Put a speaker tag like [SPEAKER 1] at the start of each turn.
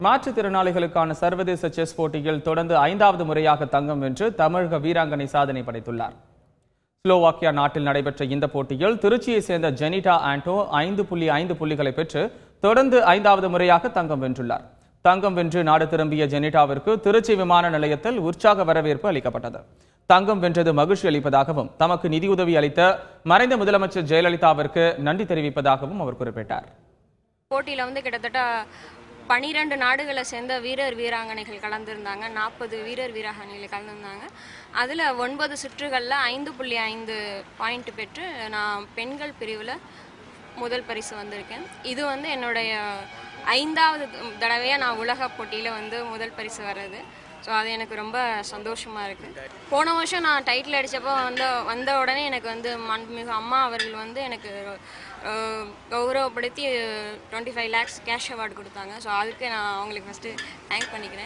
[SPEAKER 1] மாற்றுத்திறனாளிகளுக்கான சர்வதேச செஸ் போட்டியில் தொடர்ந்து 5வது முறையாக தங்கம் வென்று தமிழக வீராங்கனை சாதனை படைத்துள்ளார். ஸ்லோவாக்கியா நாட்டில் நடைபெற்ற இந்த போட்டியில் திருச்சியை சேர்ந்த ஜெனிட்டா ஆண்டோ 5.5 புள்ளிகளை பெற்று தொடர்ந்து 5வது முறையாக தங்கம் வென்றுள்ளார். தங்கம் வென்று நாடு திரும்பிய ஜெனிட்டாவிற்கு திருச்சி விமான நிலையத்தில் உற்சாக வரவேற்பு அளிக்கப்பட்டது. தங்கம் வென்றது மகிழ்ச்சி அளிப்பதாகவும் தமக்கு நிதியுதவி அளித்த மறைந்த முதலமைச்சர் ஜெயலலிதாவிற்கு நன்றி தெரிவிப்பதாகவும் அவர் குறிப்பிட்டார்.
[SPEAKER 2] போட்டியில் கிட்டத்தட்ட 12 நாடுகளை சேர்ந்த வீரர் வீராங்கனைகள் கலந்துருந்தாங்க. 40 வீரர் வீராங்கனைகள் கலந்துருந்தாங்க. அதில் 9 சுற்றுகளில் 5.5 பாயிண்ட் பெற்று நான் பெண்கள் பிரிவில் முதல் பரிசு வந்திருக்கேன். இது என்னுடைய 5வது தடவையாக நான் உலக போட்டியில் முதல் பரிசு வர்றது. ஸோ அது எனக்கு ரொம்ப சந்தோஷமாக இருக்குது. போன வருஷம் நான் டைட்டில் அடித்தப்போ வந்த உடனே எனக்கு மாண்புமிகு அம்மா அவர்கள் எனக்கு கௌரவப்படுத்தி 25 lakhs கேஷ் அவார்டு கொடுத்தாங்க. ஸோ அதுக்கு நான் அவங்களுக்கு ஃபஸ்ட்டு தேங்க் பண்ணிக்கிறேன்.